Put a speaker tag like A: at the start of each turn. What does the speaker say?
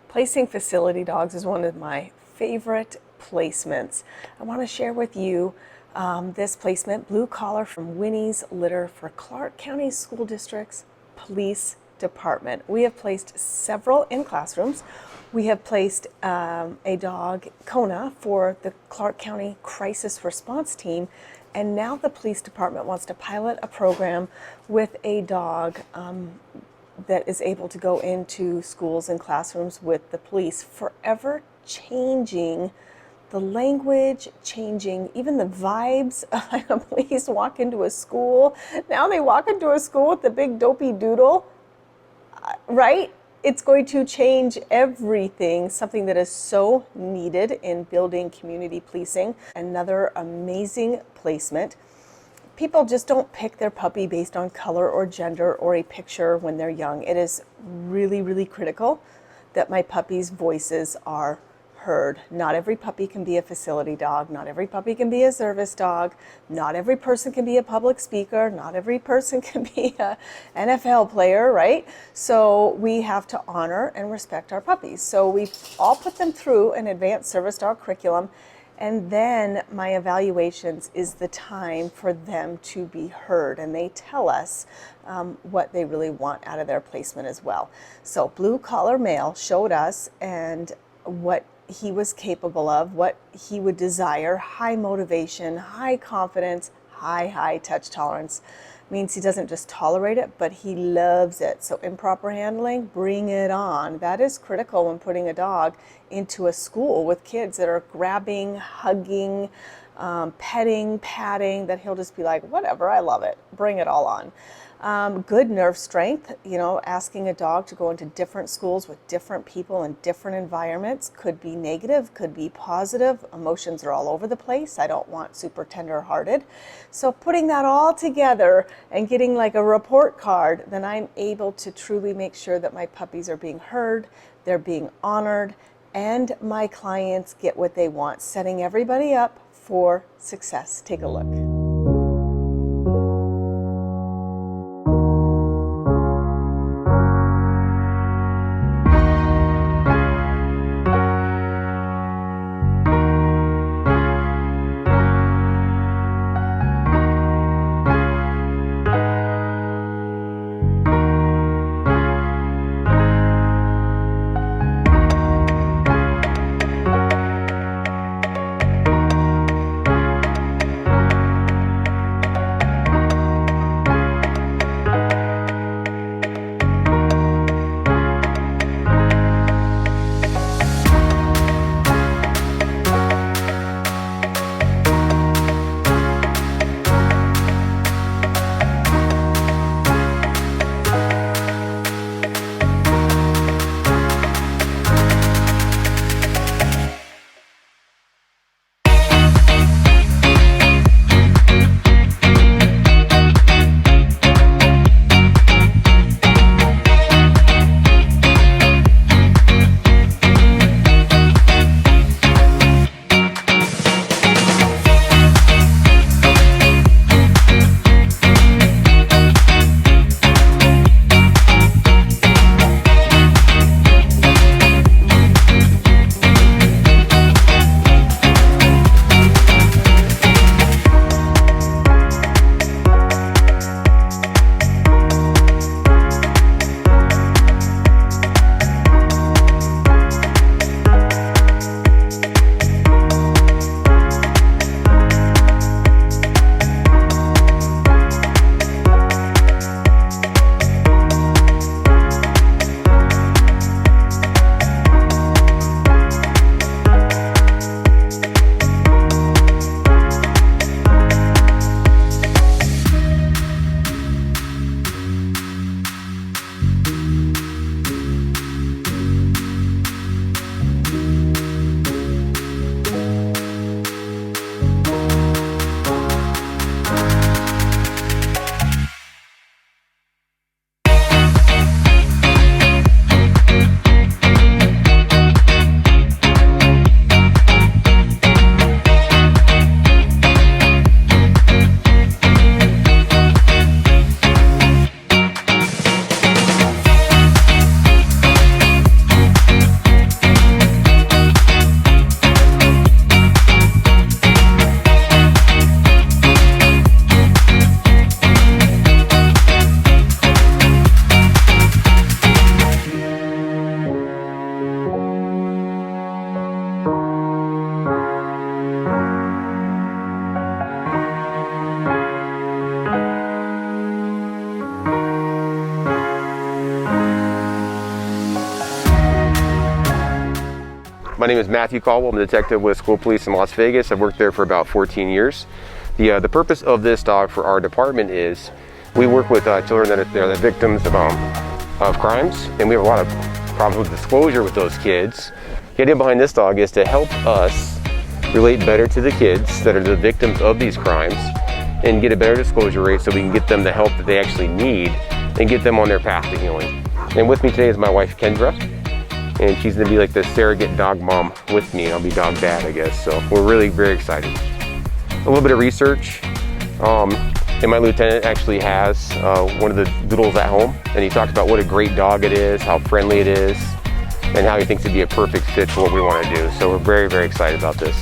A: Placing facility dogs is one of my favorite placements. I want to share with you this placement, Blue Collar from Winnie's Litter for Clark County School District's Police Department. We have placed several in classrooms. We have placed a dog, Kona, for the Clark County Crisis Response Team, and now the police department wants to pilot a program with a dog that is able to go into schools and classrooms with the police, forever changing the language, changing even the vibes. The police walk into a school. Now they walk into a school with the big dopey doodle, right? It's going to change everything, something that is so needed in building community policing. Another amazing placement. People just don't pick their puppy based on color or gender or a picture when they're young. It is really, really critical that my puppies' voices are heard. Not every puppy can be a facility dog. Not every puppy can be a service dog. Not every person can be a public speaker. Not every person can be a NFL player, right? So we have to honor and respect our puppies. So we all put them through an advanced service dog curriculum. And then my evaluations is the time for them to be heard. And they tell us what they really want out of their placement as well. So Blue Collar Male showed us and what he was capable of, what he would desire. High motivation, high confidence, high touch tolerance. Means he doesn't just tolerate it, but he loves it. So improper handling, bring it on. That is critical when putting a dog into a school with kids that are grabbing, hugging, petting, patting, that he'll just be like, whatever, I love it. Bring it all on. Good nerve strength, asking a dog to go into different schools with different people and different environments could be negative, could be positive. Emotions are all over the place. I don't want super tender-hearted. So putting that all together and getting like a report card, then I'm able to truly make sure that my puppies are being heard, they're being honored, and my clients get what they want, setting everybody up for success. Take a look.
B: My name is Matthew Caldwell. I'm a detective with School Police in Las Vegas. I've worked there for about 14 years. The purpose of this dog for our department is we work with children that are the victims of crimes, and we have a lot of problems with disclosure with those kids. The idea behind this dog is to help us relate better to the kids that are the victims of these crimes and get a better disclosure rate so we can get them the help that they actually need and get them on their path to healing. And with me today is my wife, Kendra, and she's gonna be like the surrogate dog mom with me. I'll be dog dad, I guess. So we're really very excited. A little bit of research, and my lieutenant actually has one of the doodles at home, and he talks about what a great dog it is, how friendly it is, and how he thinks it'd be a perfect fit for what we want to do. So we're very, very excited about this.